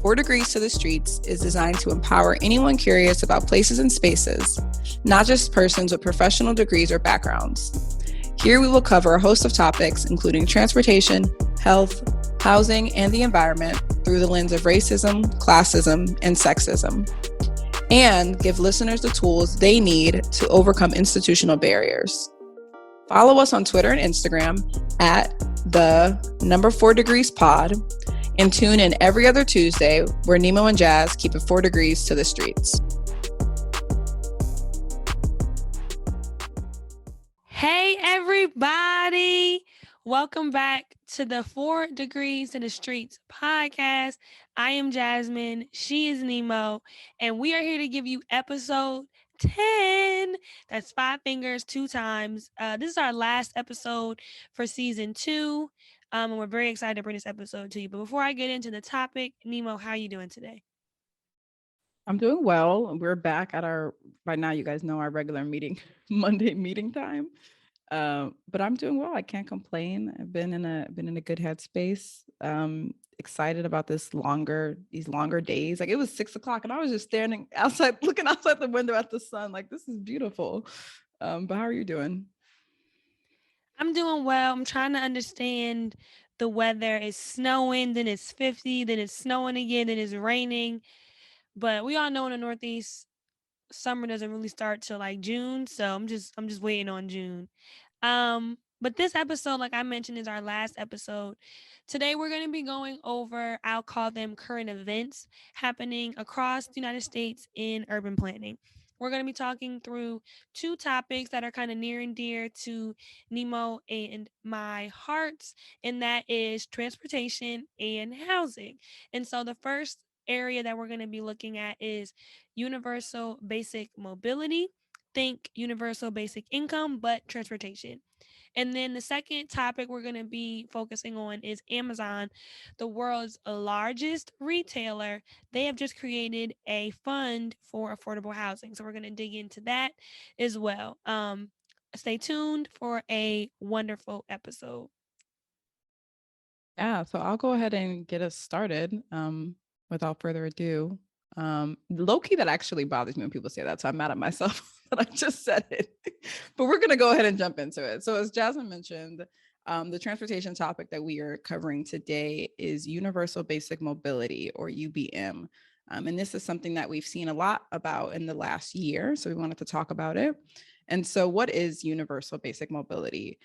4 Degrees to the Streets is designed to empower anyone curious about places and spaces, not just persons with professional degrees or backgrounds. Here we will cover a host of topics, including transportation, health, housing, and the environment through the lens of racism, classism, and sexism, and give listeners the tools they need to overcome institutional barriers. Follow us on Twitter and Instagram at the 4 Degrees Pod, and tune in every other Tuesday where Nimo and Jas keep it 4 degrees to the streets. Hey, everybody. Welcome back to the 4 Degrees to the Streets podcast. I am Jasmine. She is Nemo. And we are here to give you episode 10. That's 5 fingers, 2 times. This is our last episode for season 2. And we're very excited to bring this episode to you. But before I get into the topic, Nemo, how are you doing today? I'm doing well. We're back at by now you guys know our regular Monday meeting time. But I'm doing well. I can't complain. I've been in a good headspace. Excited about these longer days. Like it was 6:00 and I was just standing outside, looking outside the window at the sun. Like, this is beautiful. But how are you doing? I'm doing well. I'm trying to understand the weather. It's snowing, then it's 50, then it's snowing again, then it's raining. But we all know in the Northeast, summer doesn't really start till like June. So I'm just waiting on June. But this episode, like I mentioned, is our last episode. Today we're going to be going over, I'll call them current events happening across the United States in urban planning. We're going to be talking through 2 topics that are kind of near and dear to Nemo and my hearts, and that is transportation and housing. And so the first area that we're going to be looking at is universal basic mobility. Think universal basic income, but transportation. And then the second topic we're going to be focusing on is Amazon, the world's largest retailer. They have just created a fund for affordable housing. So we're going to dig into that as well. Stay tuned for a wonderful episode. Yeah, so I'll go ahead and get us started. Without further ado. Low-key, that actually bothers me when people say that. So I'm mad at myself that I just said it. But we're gonna go ahead and jump into it. So as Jasmine mentioned, the transportation topic that we are covering today is universal basic mobility, or UBM. And this is something that we've seen a lot about in the last year. So we wanted to talk about it. And so what is universal basic mobility?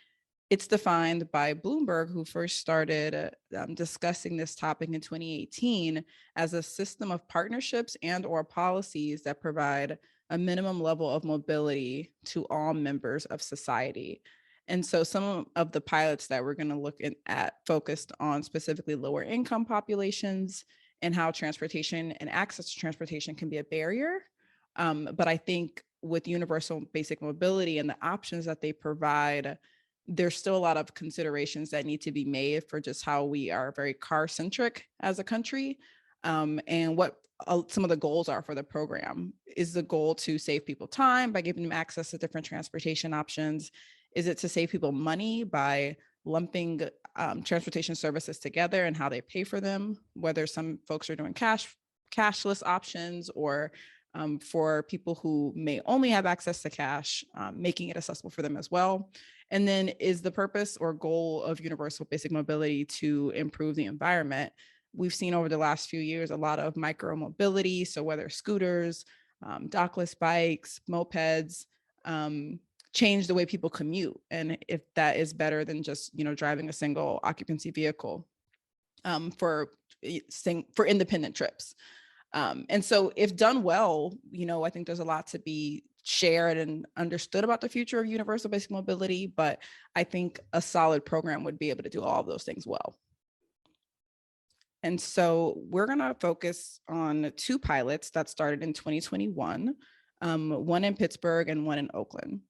It's defined by Bloomberg, who first started discussing this topic in 2018, as a system of partnerships and or policies that provide a minimum level of mobility to all members of society. And so some of the pilots that we're going to look at focused on specifically lower income populations and how transportation and access to transportation can be a barrier. But I think with universal basic mobility and the options that they provide, there's still a lot of considerations that need to be made for just how we are very car centric as a country, and what some of the goals are for the program. Is the goal to save people time by giving them access to different transportation options? Is it to save people money by lumping transportation services together and how they pay for them, whether some folks are doing cashless options, or for people who may only have access to cash, making it accessible for them as well? And then, is the purpose or goal of universal basic mobility to improve the environment? We've seen over the last few years a lot of micro mobility. So whether scooters, dockless bikes, mopeds, change the way people commute. And if that is better than just, driving a single occupancy vehicle for independent trips. And so if done well, I think there's a lot to be shared and understood about the future of universal basic mobility, but I think a solid program would be able to do all of those things well. And so we're going to focus on 2 pilots that started in 2021, one in Pittsburgh and one in Oakland.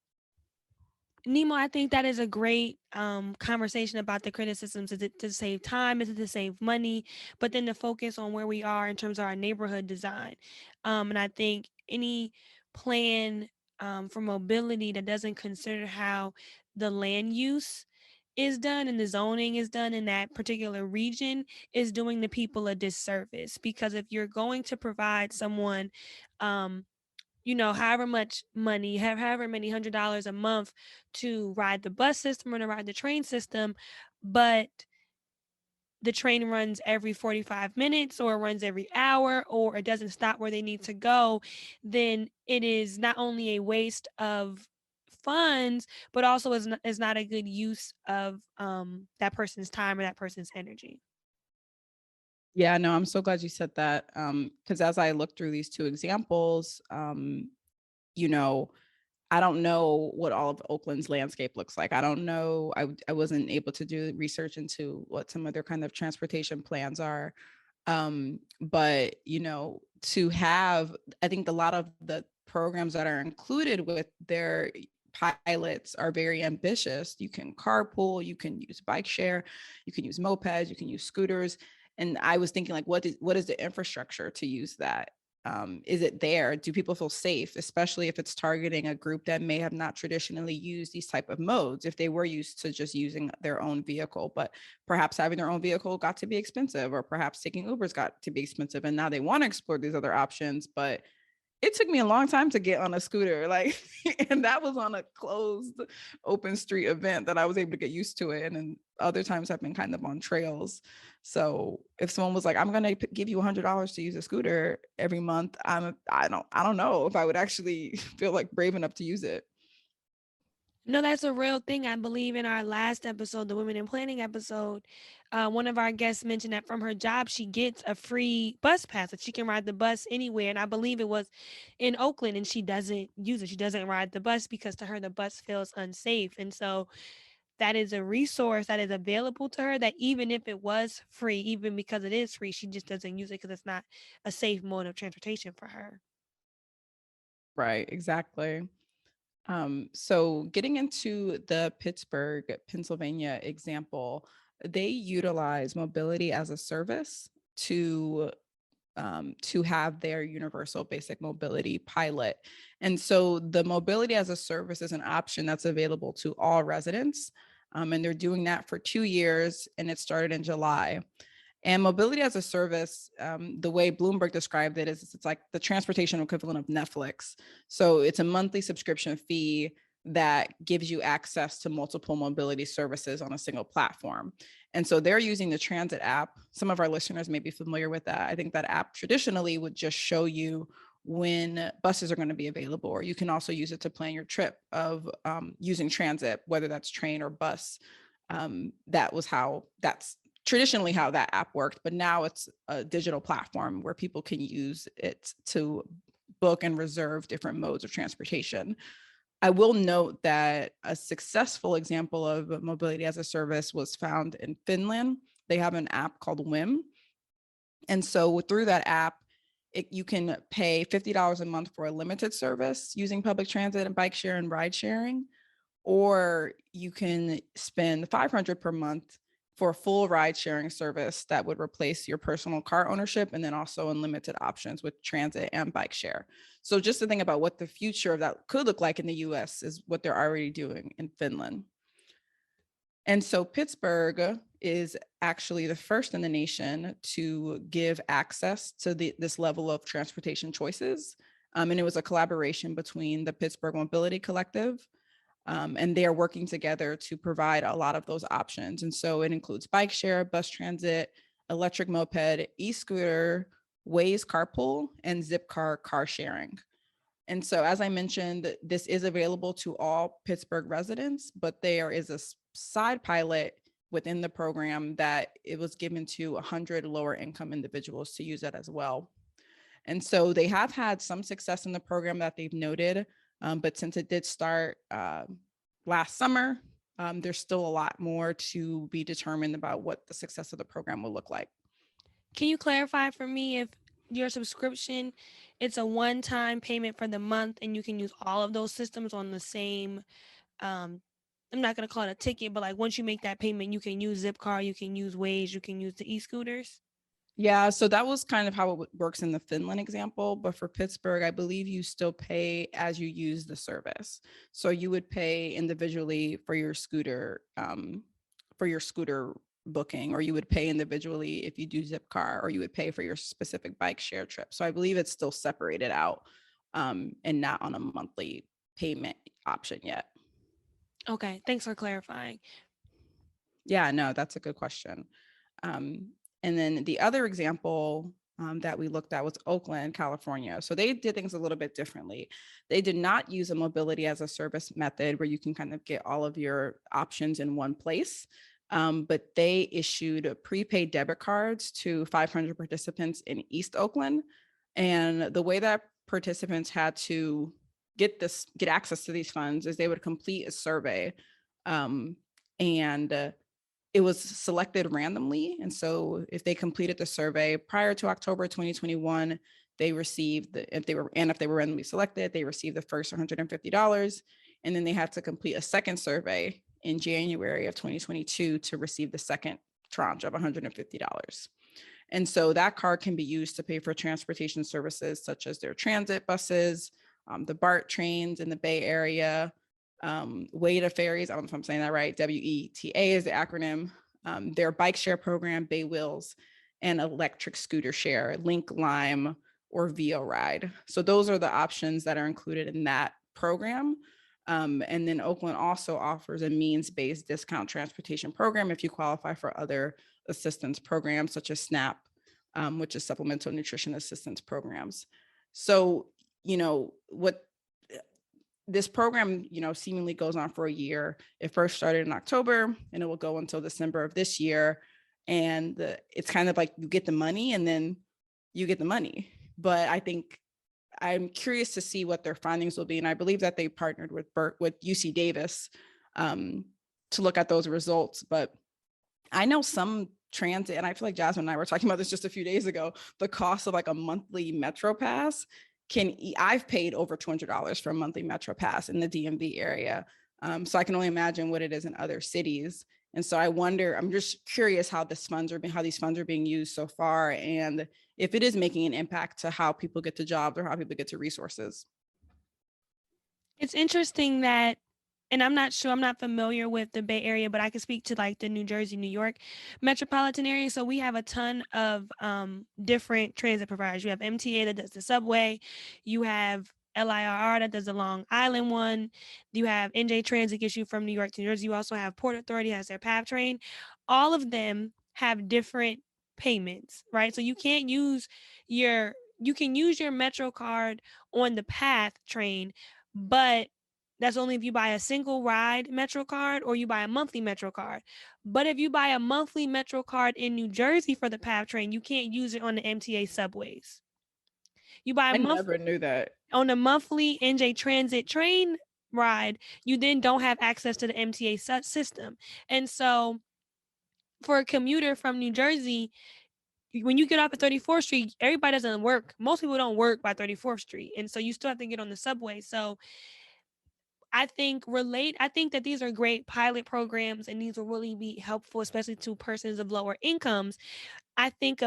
Nemo, I think that is a great conversation about the criticisms. Is it to save time? Is it to save money? But then to focus on where we are in terms of our neighborhood design. And I think any plan for mobility that doesn't consider how the land use is done and the zoning is done in that particular region is doing the people a disservice. Because if you're going to provide someone, um, however much money, have however many $100 a month to ride the bus system or to ride the train system, but the train runs every 45 minutes or runs every hour or it doesn't stop where they need to go, then it is not only a waste of funds, but also is not a good use of that person's time or that person's energy. Yeah, no, I'm so glad you said that. Because as I look through these two examples, you know, I don't know what all of Oakland's landscape looks like. I don't know. I wasn't able to do research into what some of their kind of transportation plans are. But to have, I think a lot of the programs that are included with their pilots are very ambitious. You can carpool, you can use bike share, you can use mopeds, you can use scooters. And I was thinking, like, what is the infrastructure to use that? Is it there? Do people feel safe, especially if it's targeting a group that may have not traditionally used these type of modes, if they were used to just using their own vehicle, but perhaps having their own vehicle got to be expensive, or perhaps taking Ubers got to be expensive, and now they want to explore these other options. But it took me a long time to get on a scooter, like, and that was on a closed open street event that I was able to get used to it. And then other times I've been kind of on trails. So if someone was like, I'm going to give you $100 to use a scooter every month, I don't know if I would actually feel like brave enough to use it. No, that's a real thing. I believe in our last episode, the Women in Planning episode, one of our guests mentioned that from her job, she gets a free bus pass that she can ride the bus anywhere. And I believe it was in Oakland, and she doesn't use it. She doesn't ride the bus because to her, the bus feels unsafe. And so that is a resource that is available to her that even if it was free, even because it is free, she just doesn't use it because it's not a safe mode of transportation for her. Right, exactly. So getting into the Pittsburgh, Pennsylvania example, they utilize mobility as a service to have their universal basic mobility pilot. And so the mobility as a service is an option that's available to all residents. And they're doing that for 2 years, and it started in July. And mobility as a service, the way Bloomberg described it, is it's like the transportation equivalent of Netflix. So it's a monthly subscription fee that gives you access to multiple mobility services on a single platform. And so they're using the transit app. Some of our listeners may be familiar with that. I think that app traditionally would just show you when buses are going to be available, or you can also use it to plan your trip of using transit, whether that's train or bus. That's traditionally how that app worked, but now it's a digital platform where people can use it to book and reserve different modes of transportation. I will note that a successful example of mobility as a service was found in Finland. They have an app called Whim. And so through that app, you can pay $50 a month for a limited service using public transit and bike share and ride sharing, or you can spend $500 per month for a full ride sharing service that would replace your personal car ownership, and then also unlimited options with transit and bike share. So just to think about what the future of that could look like in the US is what they're already doing in Finland. And so Pittsburgh is actually the first in the nation to give access to this level of transportation choices. And it was a collaboration between the Pittsburgh Mobility Collective, and they are working together to provide a lot of those options. And so it includes bike share, bus transit, electric moped, e-scooter, Waze carpool, and Zipcar car sharing. And so, as I mentioned, this is available to all Pittsburgh residents, but there is a side pilot within the program that it was given to 100 lower income individuals to use it as well. And so they have had some success in the program that they've noted, but since it did start last summer, there's still a lot more to be determined about what the success of the program will look like. Can you clarify for me if your subscription, it's a one-time payment for the month and you can use all of those systems on the same, um I'm not going to call it a ticket, but like once you make that payment, you can use Zipcar, you can use Waze, you can use the e-scooters? Yeah, so that was kind of how it works in the Finland example. But for Pittsburgh, I believe you still pay as you use the service. So you would pay individually for your scooter. for your scooter booking, or you would pay individually if you do Zipcar, or you would pay for your specific bike share trip. So I believe it's still separated out and not on a monthly payment option yet. Okay, thanks for clarifying. Yeah, no, that's a good question. Um, and then the other example that we looked at was Oakland, California. So they did things a little bit differently. They did not use a mobility as a service method where you can kind of get all of your options in one place. But they issued prepaid debit cards to 500 participants in East Oakland. And the way that participants had to get access to these funds is they would complete a survey. And it was selected randomly. And so if they completed the survey prior to October 2021, they received, if they were randomly selected, they received the first $150. And then they had to complete a second survey in January of 2022 to receive the second tranche of $150. And so that card can be used to pay for transportation services such as their transit buses, the BART trains in the Bay Area, WETA ferries, I don't know if I'm saying that right, WETA is the acronym, their bike share program, Bay Wheels, and electric scooter share, Link Lime or VO Ride. So those are the options that are included in that program. And then Oakland also offers a means-based discount transportation program if you qualify for other assistance programs such as SNAP, which is Supplemental Nutrition Assistance Programs. So, what this program, seemingly goes on for a year. It first started in October and it will go until December of this year. And it's kind of like you get the money and then you get the money. But I think I'm curious to see what their findings will be. And I believe that they partnered with UC Davis to look at those results. But I know some transit, and I feel like Jasmine and I were talking about this just a few days ago, the cost of like a monthly Metro pass I've paid over $200 for a monthly Metro pass in the DMV area. So I can only imagine what it is in other cities. And so I'm just curious how these funds are being used so far, and if it is making an impact to how people get to jobs or how people get to resources. It's interesting that, and I'm not familiar with the Bay Area, but I can speak to like the New Jersey, New York metropolitan area. So we have a ton of different transit providers. You have MTA that does the subway, you have LIRR that does the Long Island one, you have NJ Transit gets you from New York to New Jersey. You also have Port Authority has their PATH train. All of them have different payments, right? So you can use your Metro card on the PATH train, but that's only if you buy a single ride Metro card or you buy a monthly Metro card. But if you buy a monthly Metro card in New Jersey for the PATH train, you can't use it on the MTA subways. You buy I never knew that. on a monthly NJ Transit train ride, you then don't have access to the MTA system. And so for a commuter from New Jersey, when you get off at 34th Street, everybody doesn't work. Most people don't work by 34th Street. And so you still have to get on the subway. So I think that these are great pilot programs and these will really be helpful, especially to persons of lower incomes. I think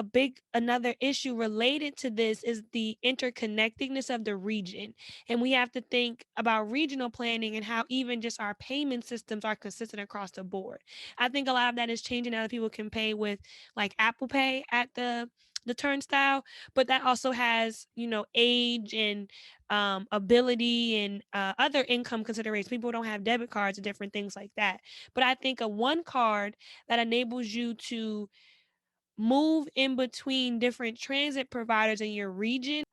another issue related to this is the interconnectedness of the region. And we have to think about regional planning and how even just our payment systems are consistent across the board. I think a lot of that is changing now that people can pay with like Apple Pay at the turnstile, but that also has, age and ability and other income considerations. People don't have debit cards and different things like that. But I think a one card that enables you to move in between different transit providers in your region.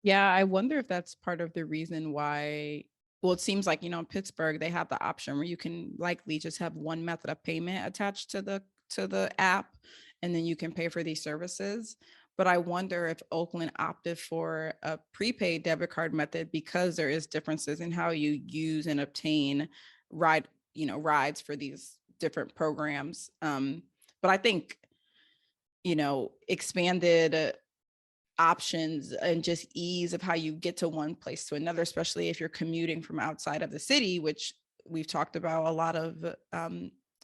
Yeah, I wonder if that's part of the reason why. Well, it seems like, in Pittsburgh, they have the option where you can likely just have one method of payment attached to the app, and then you can pay for these services. But I wonder if Oakland opted for a prepaid debit card method because there is differences in how you use and obtain rides for these different programs. But I think, expanded options and just ease of how you get to one place to another, especially if you're commuting from outside of the city, which we've talked about a lot of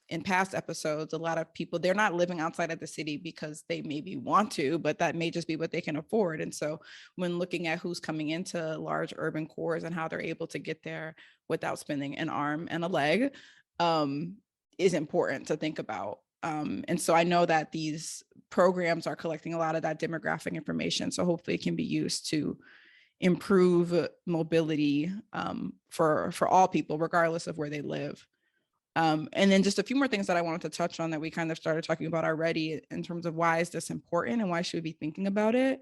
in past episodes. A lot of people, they're not living outside of the city because they maybe want to, but that may just be what they can afford. And so when looking at who's coming into large urban cores and how they're able to get there without spending an arm and a leg, is important to think about. And so I know that these programs are collecting a lot of that demographic information. So hopefully it can be used to improve mobility for all people, regardless of where they live. And then just a few more things that I wanted to touch on that we kind of started talking about already in terms of why is this important and why should we be thinking about it.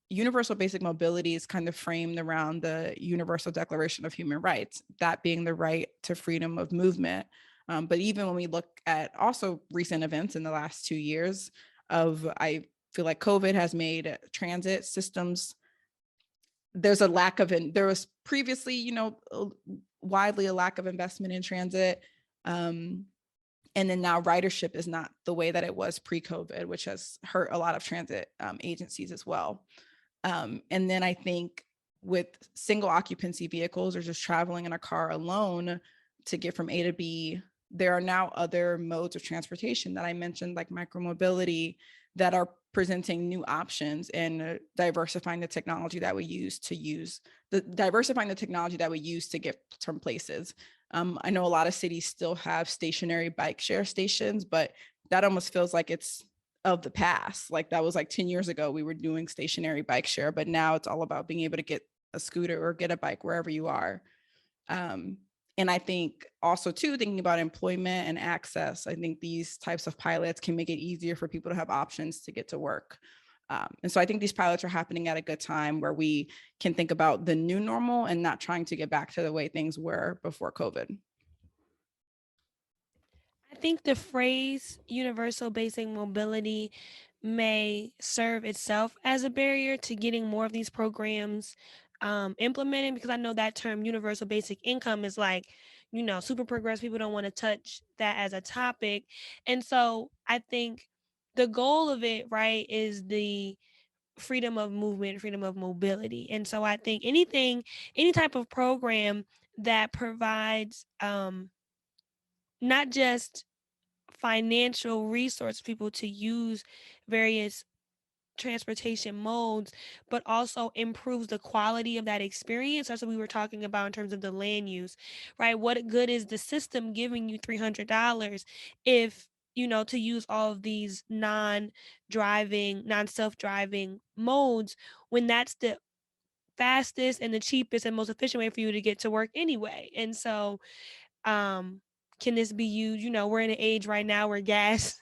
Universal basic mobility is kind of framed around the Universal Declaration of Human Rights, that being the right to freedom of movement. But even when we look at also recent events in the last 2 years I feel like COVID has made transit systems, there's a lack of, there was previously, widely a lack of investment in transit. And then now ridership is not the way that it was pre-COVID, which has hurt a lot of transit agencies as well. And then I think with single occupancy vehicles or just traveling in a car alone to get from A to B, there are now other modes of transportation that I mentioned, like micromobility, that are presenting new options and diversifying the technology that we use to get from places. I know a lot of cities still have stationary bike share stations, but that almost feels like it's of the past. Like that was like 10 years ago, we were doing stationary bike share, but now it's all about being able to get a scooter or get a bike wherever you are. And I think also too, thinking about employment and access, I think these types of pilots can make it easier for people to have options to get to work. And so I think these pilots are happening at a good time where we can think about the new normal and not trying to get back to the way things were before COVID. I think the phrase universal basic mobility may serve itself as a barrier to getting more of these programs implemented, because I know that term universal basic income is like, super progressive. People don't want to touch that as a topic. And so I think the goal of it, right, is the freedom of movement, freedom of mobility. And so I think any type of program that provides not just financial resource for people to use various transportation modes, but also improves the quality of that experience. That's what we were talking about in terms of the land use, right? What good is the system giving you $300 if, to use all of these non-self-driving modes, when that's the fastest and the cheapest and most efficient way for you to get to work anyway? And so, um, can this be used? We're in an age right now where gas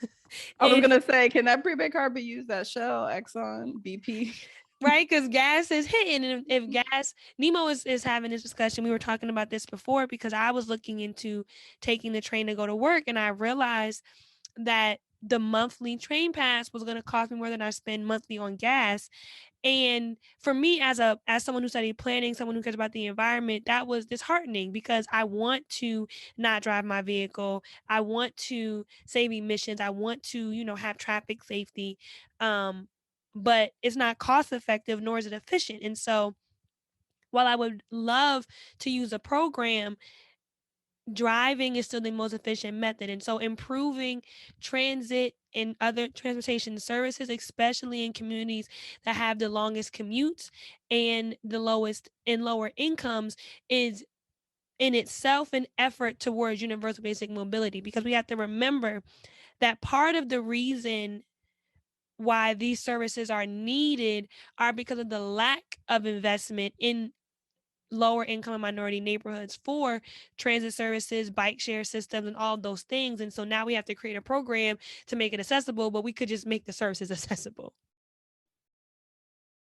I was is gonna say, can that prepaid card be used at Shell, Exxon, BP? right, because gas is hitting. And if gas, Nemo is having this discussion. We were talking about this before because I was looking into taking the train to go to work, and I realized that the monthly train pass was going to cost me more than I spend monthly on gas. And for me, as someone who studied planning, someone who cares about the environment, that was disheartening because I want to not drive my vehicle. I want to save emissions. I want to, have traffic safety. But it's not cost effective, nor is it efficient. And so while I would love to use a program, driving is still the most efficient method. And so improving transit and other transportation services, especially in communities that have the longest commutes and the lowest and lower incomes, is in itself an effort towards universal basic mobility, because we have to remember that part of the reason why these services are needed are because of the lack of investment in lower income and minority neighborhoods for transit services, bike share systems, and all those things. And so now we have to create a program to make it accessible, but we could just make the services accessible.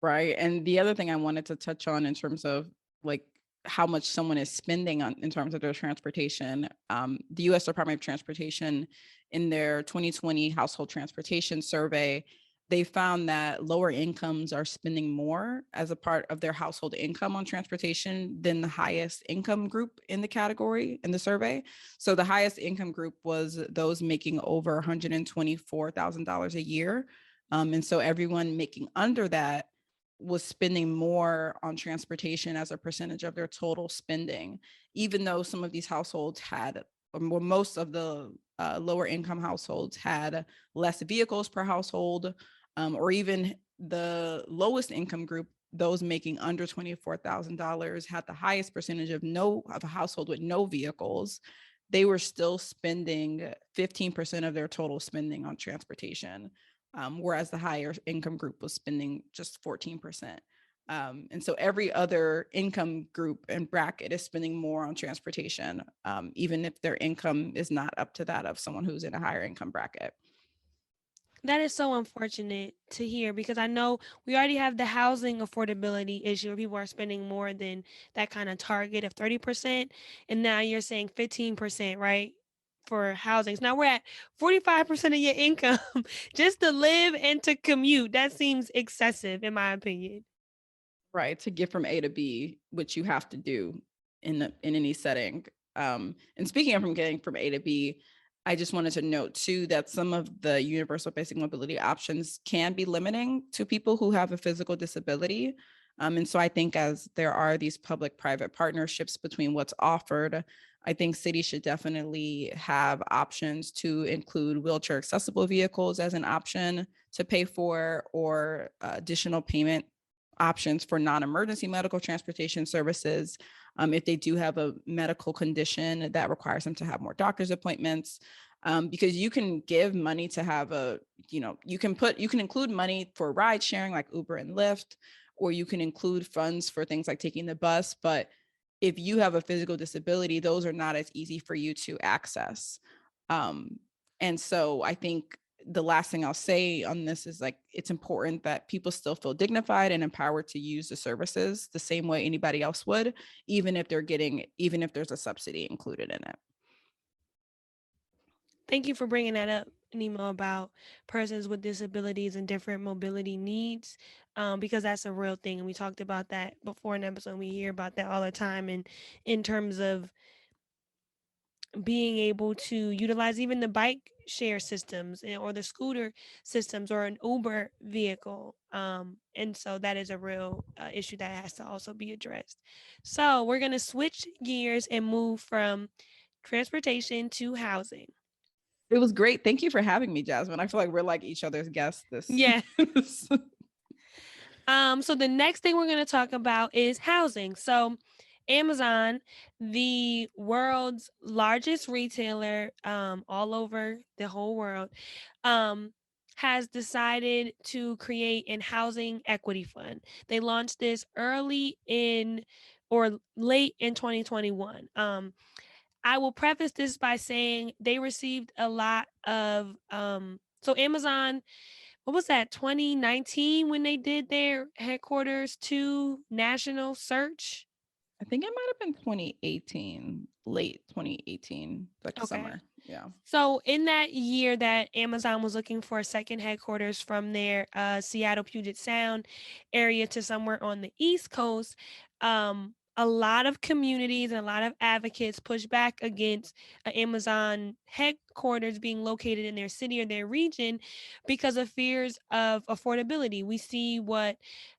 Right. And the other thing I wanted to touch on in terms of like how much someone is spending on in terms of their transportation, the U.S. Department of Transportation in their 2020 household transportation survey, they found that lower incomes are spending more as a part of their household income on transportation than the highest income group in the category in the survey. So the highest income group was those making over $124,000 a year. And so everyone making under that was spending more on transportation as a percentage of their total spending, even though some of these households had, or most of the lower income households had less vehicles per household, or even the lowest income group, those making under $24,000, had the highest percentage of a household with no vehicles. they were still spending 15% of their total spending on transportation, whereas the higher income group was spending just 14%. And so every other income group and bracket is spending more on transportation, even if their income is not up to that of someone who's in a higher income bracket. That is so unfortunate to hear because I know we already have the housing affordability issue where people are spending more than that kind of target of 30%. And now you're saying 15%, right? For housing. So now we're at 45% of your income just to live and to commute. That seems excessive, in my opinion. Right, to get from A to B, which you have to do in any setting. And speaking of from getting from A to B, I just wanted to note too that some of the universal basic mobility options can be limiting to people who have a physical disability. And so I think as there are these public-private partnerships between what's offered, I think cities should definitely have options to include wheelchair accessible vehicles as an option to pay for, or additional payment options for non-emergency medical transportation services, if they do have a medical condition that requires them to have more doctor's appointments. Because you can give money to have you can include money for ride sharing like Uber and Lyft, or you can include funds for things like taking the bus. But if you have a physical disability, those are not as easy for you to access. And so I think the last thing I'll say on this is, like, it's important that people still feel dignified and empowered to use the services the same way anybody else would, even if there's a subsidy included in it. Thank you for bringing that up, Nemo, about persons with disabilities and different mobility needs, because that's a real thing. And we talked about that before in episode. We hear about that all the time. And in terms of being able to utilize even the bike share systems or the scooter systems or an Uber vehicle. And so that is a real issue that has to also be addressed. So we're going to switch gears and move from transportation to housing. It was great. Thank you for having me, Jasmine. I feel like we're like each other's guests this. Yeah. So the next thing we're going to talk about is housing. So Amazon, the world's largest retailer, all over the whole world, has decided to create an housing equity fund. They launched this early in or late in 2021. I will preface this by saying they received a lot of so Amazon, what was that, 2019 when they did their headquarters to national search? I think it might have been 2018, late 2018, like Okay. summer. Yeah. So in that year that Amazon was looking for a second headquarters from their Seattle Puget Sound area to somewhere on the East Coast, a lot of communities and a lot of advocates pushed back against Amazon headquarters being located in their city or their region because of fears of affordability. We see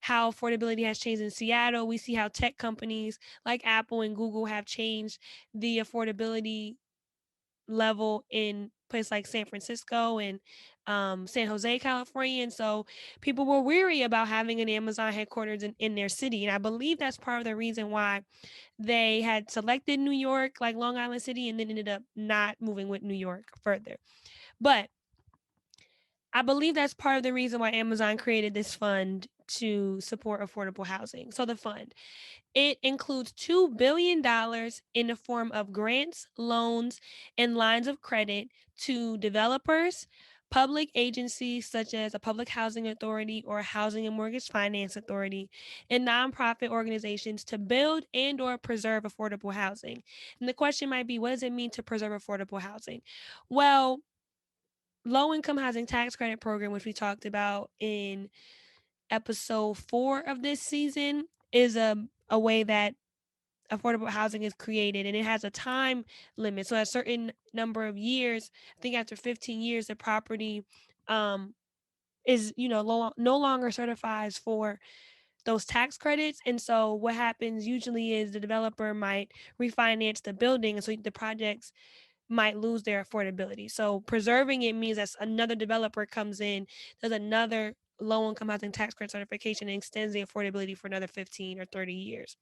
how affordability has changed in Seattle. We see how tech companies like Apple and Google have changed the affordability level in places like San Francisco and San Jose, California. And so people were weary about having an Amazon headquarters in their city. And I believe that's part of the reason why they had selected New York, like Long Island City, and then ended up not moving with New York further. But I believe that's part of the reason why Amazon created this fund to support affordable housing. So the fund, it includes $2 billion in the form of grants, loans, and lines of credit to developers, public agencies such as a public housing authority or a housing and mortgage finance authority, and nonprofit organizations to build and or preserve affordable housing. And the question might be, what does it mean to preserve affordable housing? Well, low income housing tax credit program, which we talked about in episode 4 of this season, is a way that affordable housing is created, and it has a time limit. So a certain number of years, I think after 15 years, the property is no longer certifies for those tax credits. And so what happens usually is the developer might refinance the building, and so the projects might lose their affordability. So preserving it means that another developer comes in, does another low income housing tax credit certification, and extends the affordability for another 15 or 30 years.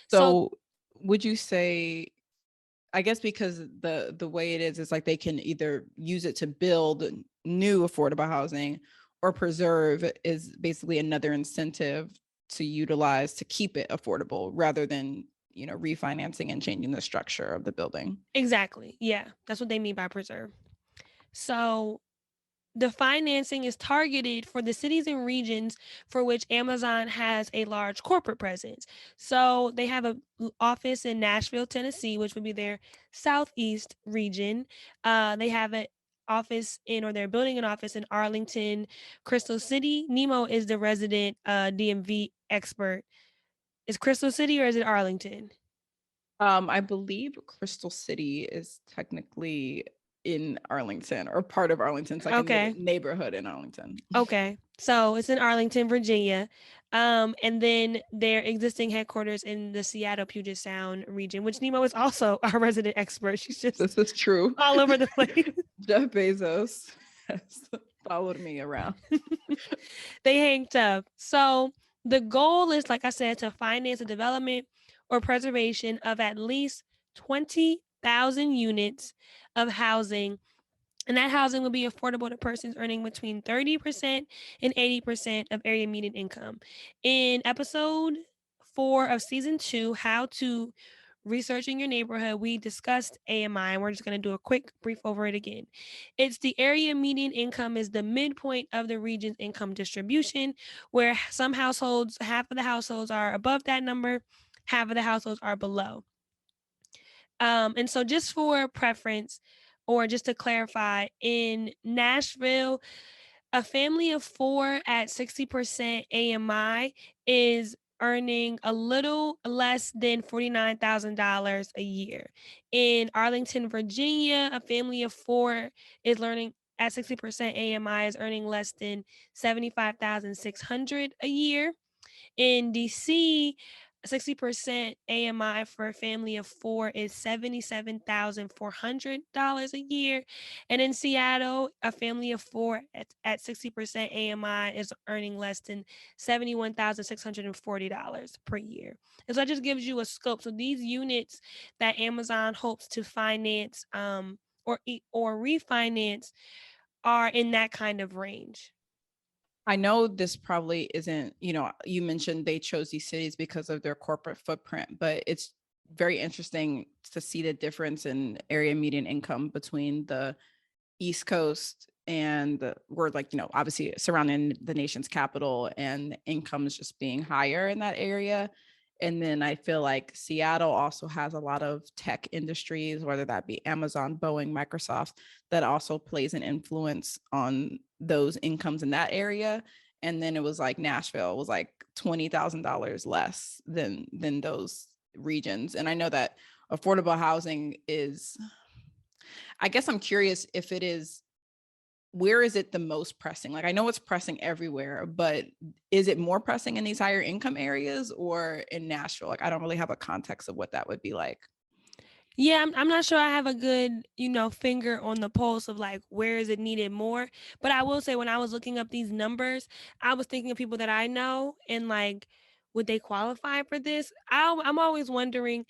So So would you say, I guess because the way it is like they can either use it to build new affordable housing or preserve is basically another incentive to utilize to keep it affordable rather than, refinancing and changing the structure of the building. Exactly. Yeah, that's what they mean by preserve. So the financing is targeted for the cities and regions for which Amazon has a large corporate presence. So they have an office in Nashville, Tennessee, which would be their southeast region. They have an office or they're building an office in Arlington, Crystal City. Nimo is the resident DMV expert. Is Crystal City or is it Arlington? I believe Crystal City is technically in Arlington or part of Arlington. It's like a neighborhood in Arlington. Okay. So it's in Arlington, Virginia. And then their existing headquarters in the Seattle Puget Sound region, which Nimo is also our resident expert. She's just This is true. all over the place. Jeff Bezos has followed me around. They hang tough. So the goal is, like I said, to finance the development or preservation of at least 20,000 units of housing. And that housing will be affordable to persons earning between 30% and 80% of area median income. In episode 4 of season 2, How to Research in Your Neighborhood, we discussed AMI, and we're just going to do a quick brief over it again. It's the area median income is the midpoint of the region's income distribution, where some households, half of the households are above that number, half of the households are below. And so just for preference, or just to clarify, in Nashville, a family of 4 at 60% AMI is earning a little less than $49,000 a year. In Arlington, Virginia, a family of 4 is learning at 60% AMI is earning less than $75,600 a year. In DC, 60% AMI for a family of 4 is $77,400 a year. And in Seattle, a family of 4 at 60% AMI is earning less than $71,640 per year. And so that just gives you a scope. So these units that Amazon hopes to finance or refinance are in that kind of range. I know this probably isn't, you mentioned they chose these cities because of their corporate footprint, but it's very interesting to see the difference in area median income between the East Coast and we're like, obviously surrounding the nation's capital and incomes just being higher in that area. And then I feel like Seattle also has a lot of tech industries, whether that be Amazon, Boeing, Microsoft, that also plays an influence on those incomes in that area. And then it was like Nashville was like $20,000 less than those regions. And I know that affordable housing is, I guess I'm curious if it is, where is it the most pressing? Like, I know it's pressing everywhere, but is it more pressing in these higher income areas or in Nashville? Like, I don't really have a context of what that would be like. Yeah, I'm not sure I have a good, finger on the pulse of like where is it needed more. But I will say when I was looking up these numbers, I was thinking of people that I know and like, would they qualify for this? I'm always wondering,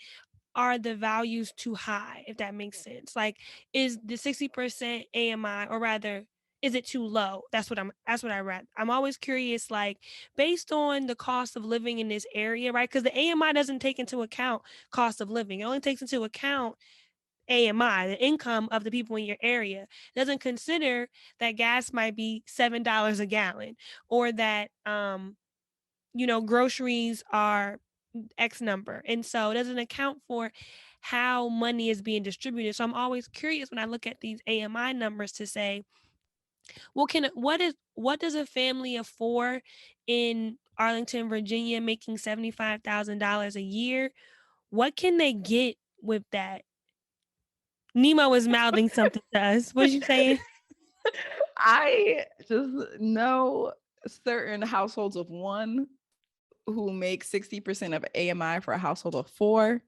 are the values too high, if that makes sense? Like, is the 60% AMI, or rather, is it too low? That's what I read. I'm always curious, like, based on the cost of living in this area, right? Because the AMI doesn't take into account cost of living. It only takes into account AMI, the income of the people in your area. It doesn't consider that gas might be $7 a gallon, or that groceries are X number. And so it doesn't account for how money is being distributed. So I'm always curious when I look at these AMI numbers to say, well, what does a family of 4 in Arlington, Virginia, making $75,000 a year, what can they get with that? Nimo is mouthing something to us. What you saying? I just know certain households of 1 who make 60% of AMI for a household of 4.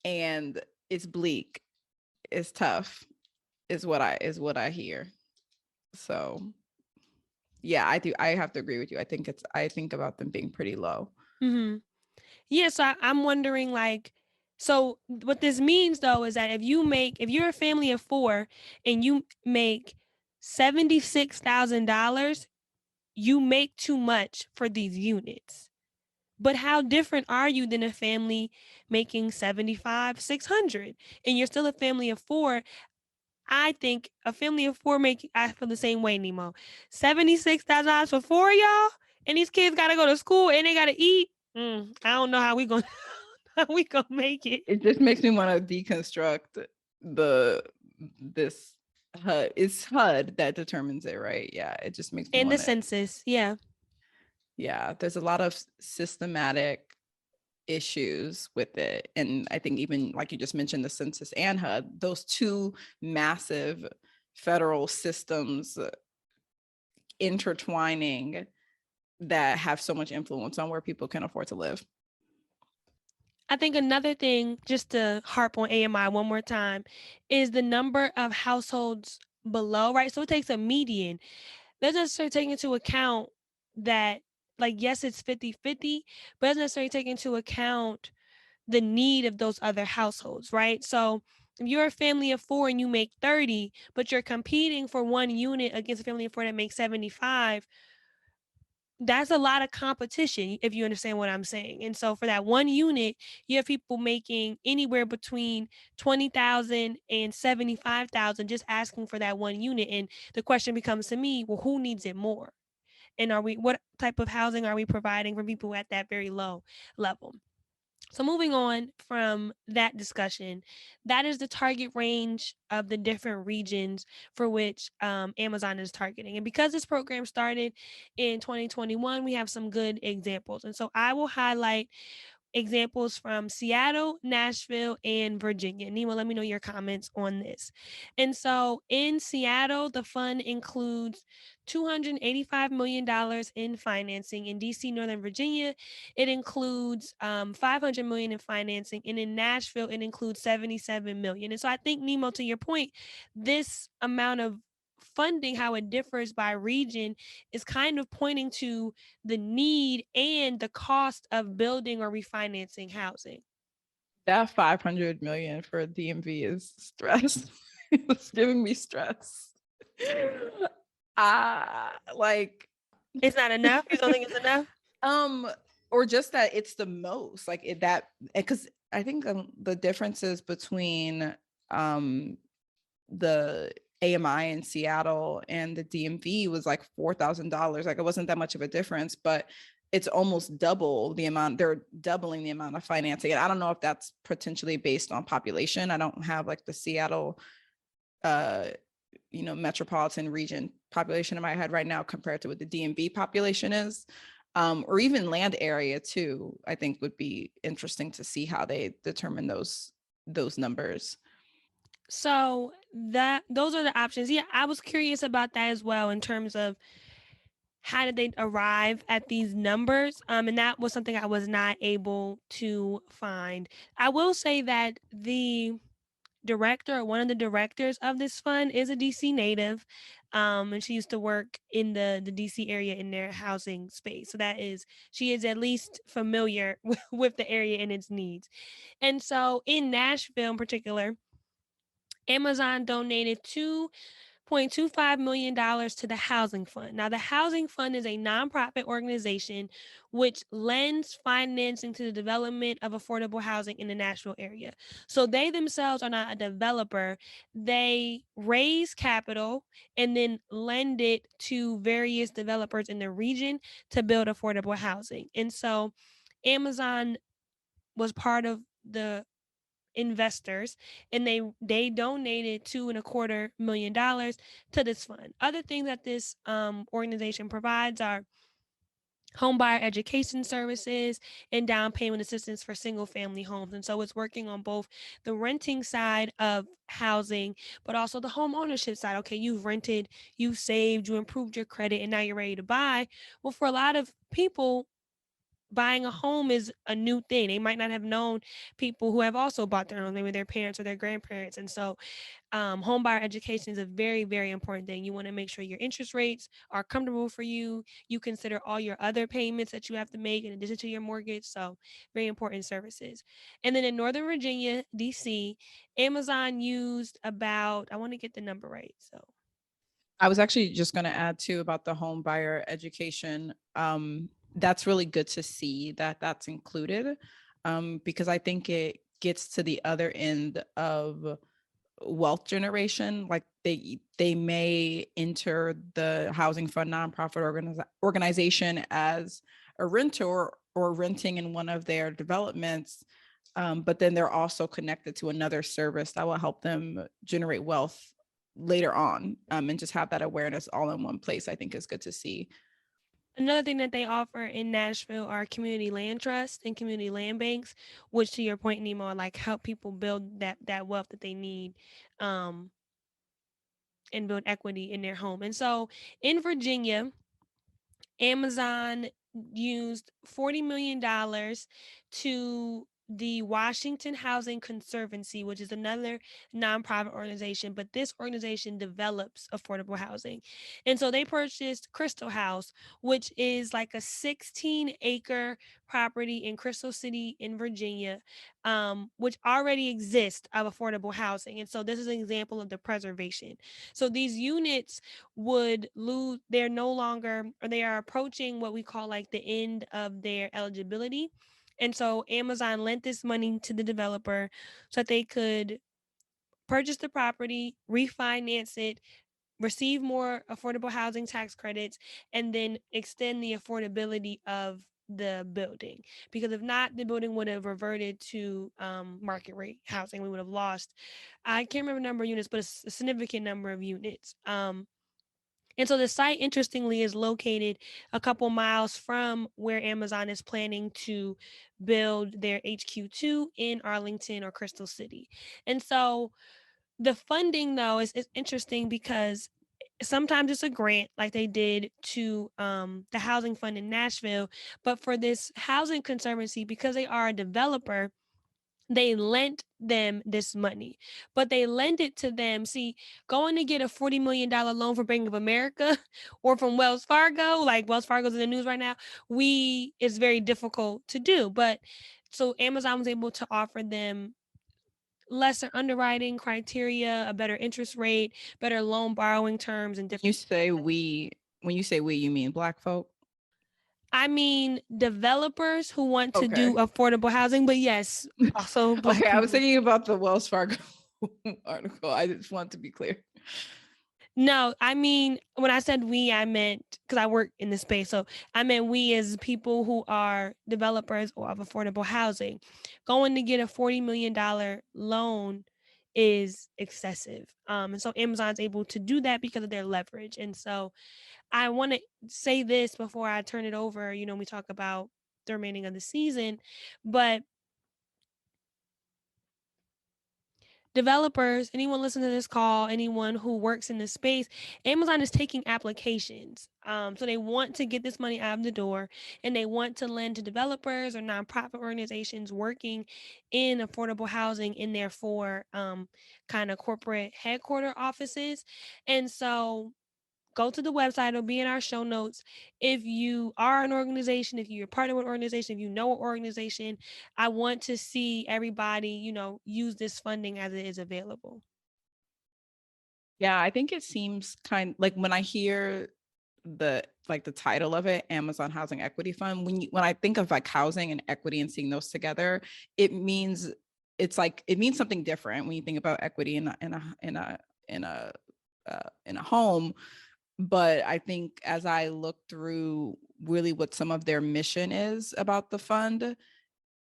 And it's bleak. It's tough, is what I hear. So yeah, I have to agree with you. I think about them being pretty low. Mm-hmm. Yeah, so I'm wondering, like, So what this means though is that if you're a family of 4 and you make $76,000, you make too much for these units. But how different are you than a family making 75, 600? And you're still a family of 4. I think a family of 4 I feel the same way, Nemo. $76,000 for 4 of y'all, and these kids gotta go to school and they gotta eat. I don't know how we gonna how we gonna make it. It just makes me want to deconstruct the this HUD. It's HUD that determines it, right? Yeah, it just makes me And the want to. census, yeah. Yeah, there's a lot of systematic issues with it, and I think even like you just mentioned, the census and HUD, those two massive federal systems intertwining that have so much influence on where people can afford to live. I think another thing, just to harp on AMI one more time, is the number of households below, right? So it takes a median. That doesn't necessarily take into account that, like, yes, it's 50-50, but it doesn't necessarily take into account the need of those other households, right? So if you're a family of 4 and you make 30, but you're competing for one unit against a family of 4 that makes 75, that's a lot of competition, if you understand what I'm saying. And so for that one unit, you have people making anywhere between 20,000 and 75,000 just asking for that one unit. And the question becomes to me, well, who needs it more? And what type of housing are we providing for people at that very low level? So moving on from that discussion, that is the target range of the different regions for which Amazon is targeting. And because this program started in 2021, we have some good examples. And so I will highlight examples from Seattle, Nashville, and Virginia. Nima, let me know your comments on this. And so in Seattle, the fund includes $285 million in financing. In DC, Northern Virginia, it includes $500 million in financing. And in Nashville, it includes $77 million. And so I think, Nemo, to your point, this amount of funding, how it differs by region, is kind of pointing to the need and the cost of building or refinancing housing. That 500 million for DMV is stress. It's giving me stress. Like It's not enough. You don't think it's enough? or just that it's the most like it, that because I think the differences between the AMI in Seattle and the DMV was like $4,000. Like it wasn't that much of a difference, but it's almost double the amount. They're doubling the amount of financing. And I don't know if that's potentially based on population. I don't have like the Seattle metropolitan region population in my head right now compared to what the DMV population is. Or even land area too, I think would be interesting to see how they determine those numbers. So those are the options. Yeah, I was curious about that as well in terms of how did they arrive at these numbers? And that was something I was not able to find. I will say that one of the directors of this fund is a DC native. And she used to work in the DC area in their housing space. So she is at least familiar with the area and its needs. And so in Nashville in particular, Amazon donated $2.25 million to the Housing Fund. Now, the Housing Fund is a nonprofit organization which lends financing to the development of affordable housing in the Nashville area. So they themselves are not a developer. They raise capital and then lend it to various developers in the region to build affordable housing. And so Amazon was part of the investors, and they donated $2.25 million to this fund. Other things that this organization provides are homebuyer education services and down payment assistance for single family homes. And so it's working on both the renting side of housing, but also the home ownership side. Okay, you've rented, you've saved, you improved your credit, and now you're ready to buy. Well, for a lot of people, buying a home is a new thing. They might not have known people who have also bought their home, maybe their parents or their grandparents. And so home buyer education is a very, very important thing. You want to make sure your interest rates are comfortable for you. You consider all your other payments that you have to make in addition to your mortgage. So, very important services. And then in Northern Virginia, DC, Amazon used about, I want to get the number right. So, I was actually just going to add too about the home buyer education. That's really good to see that that's included, because I think it gets to the other end of wealth generation. Like they may enter the housing fund nonprofit organization as a renter or renting in one of their developments, but then they're also connected to another service that will help them generate wealth later on, and just have that awareness all in one place, I think is good to see. another thing that they offer in Nashville are community land trusts and community land banks, which to your point, Nemo, like help people build that wealth that they need, um, and build equity in their home. And so in Virginia, Amazon used $40 million to the Washington Housing Conservancy, which is another nonprofit organization, but this organization develops affordable housing. And so they purchased Crystal House, which is like a 16-acre property in Crystal City in Virginia, which already exists of affordable housing. And so this is an example of the preservation. So these units would lose, they're no longer, or they are approaching what we call like the end of their eligibility. And so Amazon lent this money to the developer so that they could purchase the property, refinance it, receive more affordable housing tax credits, and then extend the affordability of the building. Because if not, the building would have reverted to market rate housing. We would have lost, I can't remember the number of units, but a significant number of units. And so the site, interestingly, is located a couple miles from where Amazon is planning to build their HQ2 in Arlington or Crystal City. And so the funding, though, is interesting because sometimes it's a grant like they did to the housing fund in Nashville. But for this housing conservancy, because they are a developer, they lent them this money, but they lend it to them. See, going to get a $40 million loan from Bank of America or from Wells Fargo, like Wells Fargo's in the news right now, it's very difficult to do. But so Amazon was able to offer them lesser underwriting criteria, a better interest rate, better loan borrowing terms, and When you different. say we, when you say we, you mean Black folk? I mean, developers who want to do Okay. affordable housing, but yes, also Black Okay, I was people. thinking about the Wells Fargo article. I just want to be clear. No, I mean, when I said we, I meant because I work in the space. So I meant we as people who are developers or of affordable housing. Going to get a $40 million loan is excessive. And so Amazon's able to do that because of their leverage. And so I want to say this before I turn it over. We talk about the remaining of the season, but developers, anyone listening to this call, anyone who works in this space, Amazon is taking applications. So they want to get this money out of the door and they want to lend to developers or nonprofit organizations working in affordable housing in their four kind of corporate headquarter offices. And so go to the website. It'll be in our show notes. If you are an organization, if you're part of an organization, if you know an organization, I want to see everybody, use this funding as it is available. Yeah, I think it seems kind like when I hear the title of it, Amazon Housing Equity Fund, when I think of like housing and equity and seeing those together, it means it means something different when you think about equity in a home. But I think as I look through really what some of their mission is about the fund,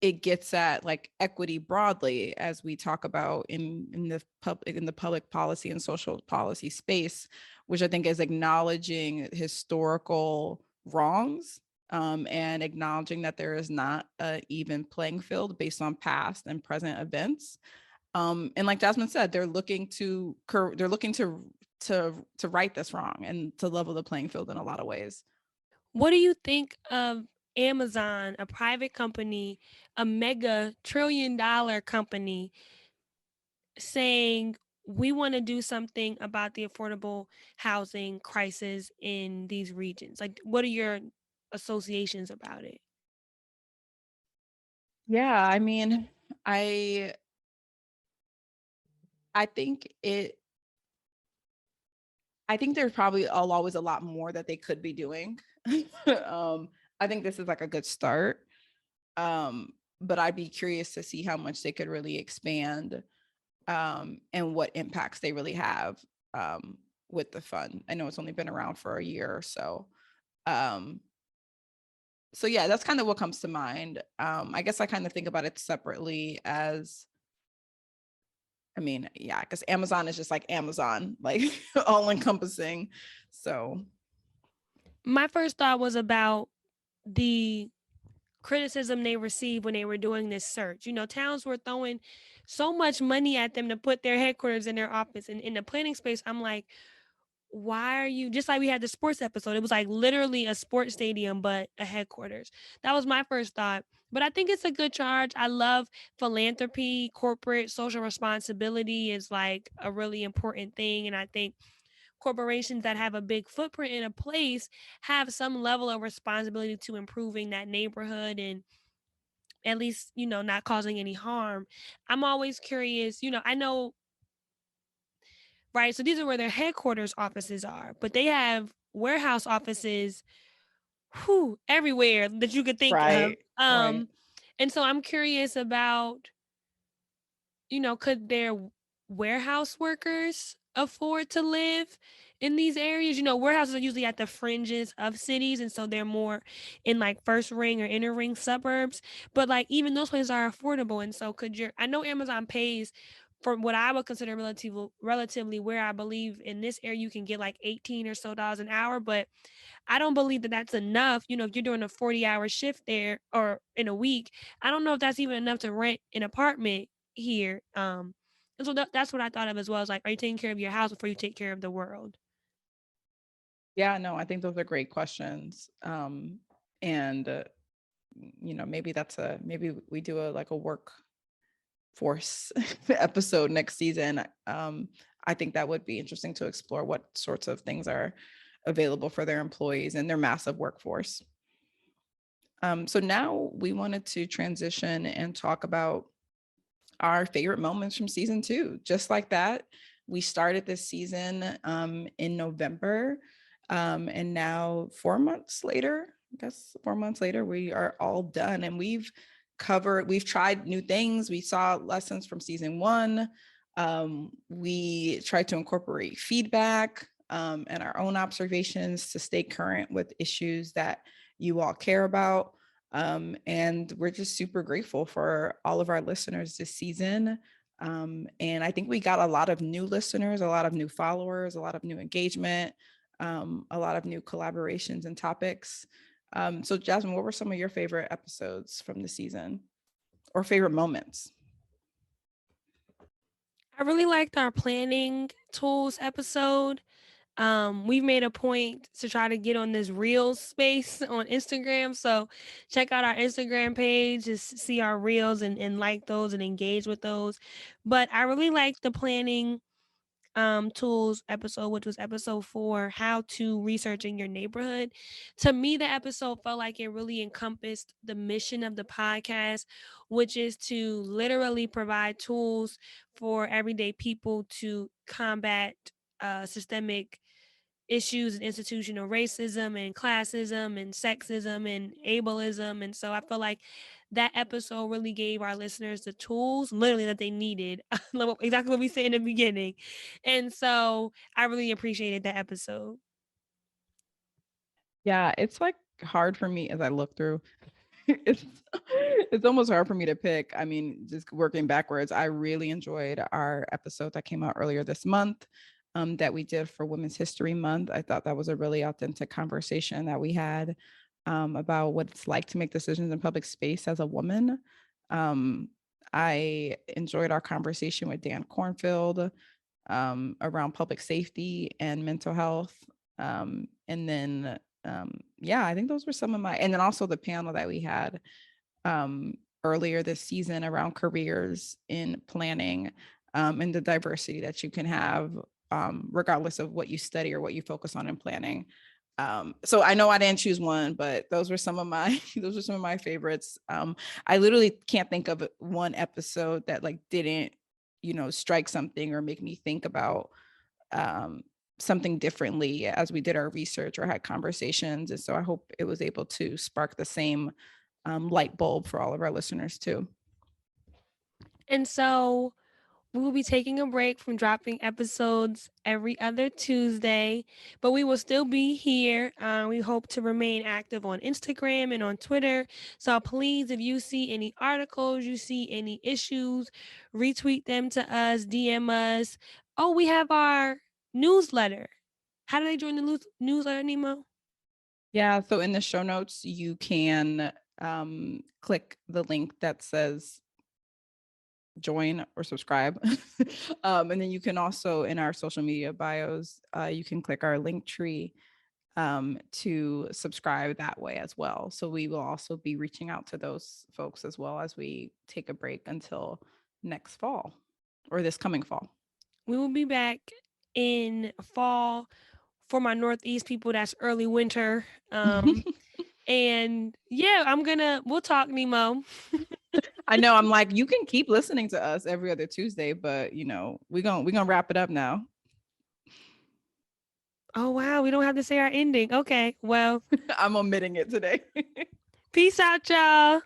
it gets at like equity broadly, as we talk about in the public policy and social policy space, which I think is acknowledging historical wrongs, and acknowledging that there is not an even playing field based on past and present events. And like Jasmine said, they're looking to right this wrong and to level the playing field in a lot of ways. What do you think of Amazon, a private company, a mega trillion-dollar company, saying we want to do something about the affordable housing crisis in these regions? Like, what are your associations about it? Yeah, I mean, I I think it I think there's probably always a lot more that they could be doing. I think this is like a good start. But I'd be curious to see how much they could really expand, and what impacts they really have, with the fund. I know it's only been around for a year or so. Um, so yeah, that's kind of what comes to mind. I guess I kind of think about it separately as, I mean, yeah, because Amazon is just like Amazon, like all encompassing. So My first thought was about the criticism they received when they were doing this search. Towns were throwing so much money at them to put their headquarters in their office. And in the planning space, I'm like, why are you, just like we had the sports episode, it was like literally a sports stadium, but a headquarters. That was my first thought. But I think it's a good charge. I love philanthropy, corporate social responsibility is like a really important thing. And I think corporations that have a big footprint in a place have some level of responsibility to improving that neighborhood and at least, not causing any harm. I'm always curious, I know, right? So these are where their headquarters offices are, but they have warehouse offices everywhere that you could think of. right, right. And so I'm curious about, could their warehouse workers afford to live in these areas? Warehouses are usually at the fringes of cities, and so they're more in like first ring or inner ring suburbs. But like even those places are affordable, and so I know Amazon pays for what I would consider relatively where I believe in this area you can get like 18 or so dollars an hour, but I don't believe that that's enough. If you're doing a 40-hour shift there or in a week, I don't know if that's even enough to rent an apartment here. And so that's what I thought of as well. Is like, are you taking care of your house before you take care of the world? Yeah, no, I think those are great questions. And maybe maybe we do a like a workforce episode next season. I think that would be interesting to explore what sorts of things are available for their employees and their massive workforce. So now we wanted to transition and talk about our favorite moments from season 2. Just like that, we started this season in November, and now 4 months later, I guess 4 months later, we are all done, and we've tried new things. We saw lessons from season 1. We tried to incorporate feedback, and our own observations to stay current with issues that you all care about. And we're just super grateful for all of our listeners this season. And I think we got a lot of new listeners, a lot of new followers, a lot of new engagement, a lot of new collaborations and topics. So Jasmine, what were some of your favorite episodes from the season or favorite moments? I really liked our planning tools episode. We've made a point to try to get on this reels space on Instagram. So check out our Instagram page, just see our reels and like those and engage with those. But I really like the planning tools episode, which was episode 4, how to research in your neighborhood. To me, the episode felt like it really encompassed the mission of the podcast, which is to literally provide tools for everyday people to combat systemic issues and institutional racism and classism and sexism and ableism. And so I feel like that episode really gave our listeners the tools literally that they needed, exactly what we said in the beginning. And so I really appreciated that episode. Yeah, it's like hard for me as I look through. it's it's almost hard for me to pick. I mean, just working backwards, I really enjoyed our episode that came out earlier this month, that we did for Women's History Month. I thought that was a really authentic conversation that we had, about what it's like to make decisions in public space as a woman. Um, I enjoyed our conversation with Dan Cornfield, around public safety and mental health. And then yeah, I think those were some of my, and then also the panel that we had earlier this season around careers in planning, and the diversity that you can have, regardless of what you study or what you focus on in planning. So I know I didn't choose one, but those were some of my those were some of my favorites. I literally can't think of one episode that like didn't, strike something or make me think about um, something differently as we did our research or had conversations. And so I hope it was able to spark the same light bulb for all of our listeners too. And so we will be taking a break from dropping episodes every other Tuesday, but we will still be here. We hope to remain active on Instagram and on Twitter. So please, if you see any articles, you see any issues, retweet them to us, DM us. Oh, we have our newsletter. How do they join the newsletter, Nemo? Yeah. So in the show notes, you can click the link that says join or subscribe. And then you can also, in our social media bios, you can click our link tree to subscribe that way as well. So we will also be reaching out to those folks as well as we take a break until next fall or this coming fall. We will be back in fall. For my Northeast people, that's early winter. And yeah, we'll talk, Nemo. I know, I'm like, you can keep listening to us every other Tuesday, but we're gonna wrap it up now. Oh, wow. We don't have to say our ending. Okay. Well, I'm omitting it today. peace out, y'all.